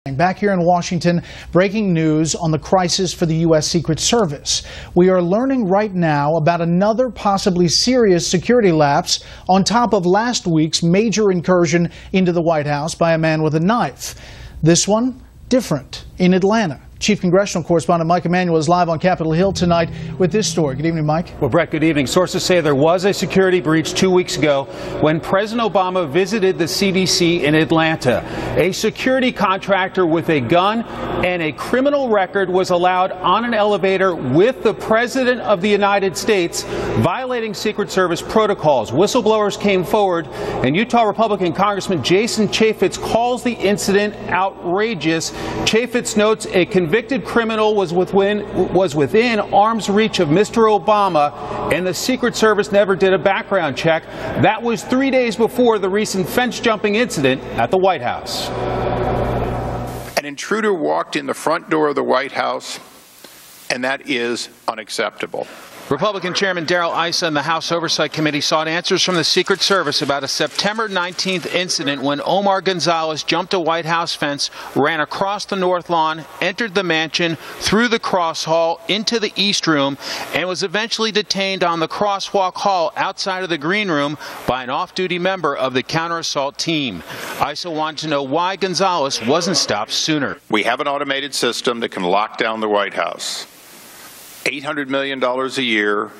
Back here in Washington, breaking news on the crisis for the U.S. Secret Service. We are learning right now about another possibly serious security lapse on top of last week's major incursion into the White House by a man with a knife. This one, different, in Atlanta. Chief Congressional Correspondent Mike Emanuel is live on Capitol Hill tonight with this story. Good evening, Mike. Well, Brett, good evening. Sources say there was a security breach 2 weeks ago when President Obama visited the CDC in Atlanta. A security contractor with a gun and a criminal record was allowed on an elevator with the President of the United States, violating Secret Service protocols. Whistleblowers came forward, and Utah Republican Congressman Jason Chaffetz calls the incident outrageous. Chaffetz notes a convicted criminal was within arm's reach of Mr. Obama, and the Secret Service never did a background check. That was 3 days before the recent fence-jumping incident at the White House. An intruder walked in the front door of the White House, and that is unacceptable. Republican Chairman Darrell Issa and the House Oversight Committee sought answers from the Secret Service about a September 19th incident when Omar Gonzalez jumped a White House fence, ran across the north lawn, entered the mansion, through the cross hall, into the East Room, and was eventually detained on the crosswalk hall outside of the Green Room by an off-duty member of the counter-assault team. Issa wanted to know why Gonzalez wasn't stopped sooner. We have an automated system that can lock down the White House. $800 million a year,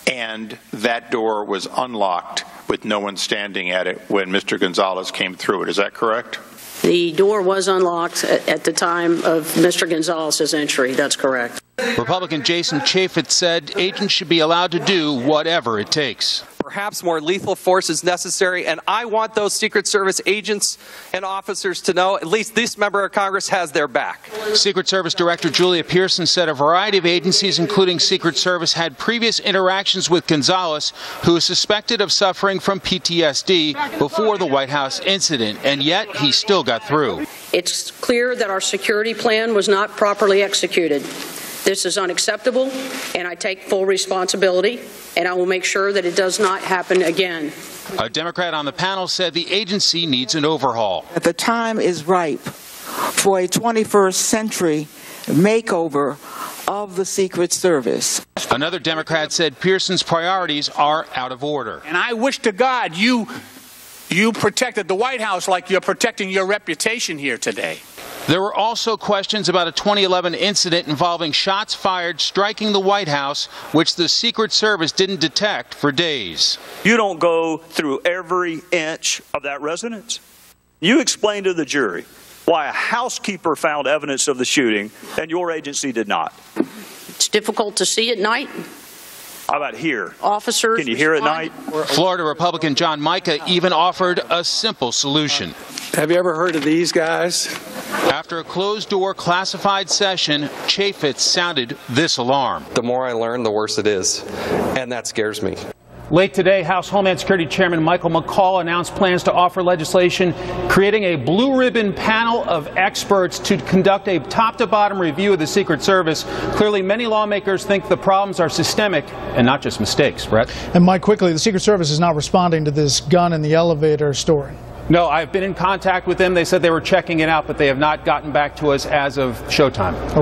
and that door was unlocked with no one standing at it when Mr. Gonzalez came through it. Is that correct? The door was unlocked at the time of Mr. Gonzalez's entry. That's correct. Republican Jason Chaffetz said agents should be allowed to do whatever it takes. Perhaps more lethal force is necessary, and I want those Secret Service agents and officers to know at least this member of Congress has their back. Secret Service Director Julia Pierson said a variety of agencies, including Secret Service, had previous interactions with Gonzalez, who is suspected of suffering from PTSD before the White House incident, and yet he still got through. It's clear that our security plan was not properly executed. This is unacceptable, and I take full responsibility, and I will make sure that it does not happen again. A Democrat on the panel said the agency needs an overhaul. The time is ripe for a 21st century makeover of the Secret Service. Another Democrat said Pierson's priorities are out of order. And I wish to God you protected the White House like you're protecting your reputation here today. There were also questions about a 2011 incident involving shots fired striking the White House, which the Secret Service didn't detect for days. You don't go through every inch of that residence. You explain to the jury why a housekeeper found evidence of the shooting and your agency did not. It's difficult to see at night. How about here? Officers can you hear at night? Florida Republican John Mica even offered a simple solution. Have you ever heard of these guys? After a closed-door classified session, Chaffetz sounded this alarm. The more I learn, the worse it is, and that scares me. Late today, House Homeland Security Chairman Michael McCaul announced plans to offer legislation creating a blue ribbon panel of experts to conduct a top-to-bottom review of the Secret Service. Clearly, many lawmakers think the problems are systemic and not just mistakes. Brett? And Mike, quickly, the Secret Service is not responding to this gun in the elevator story. No, I've been in contact with them. They said they were checking it out, but they have not gotten back to us as of showtime.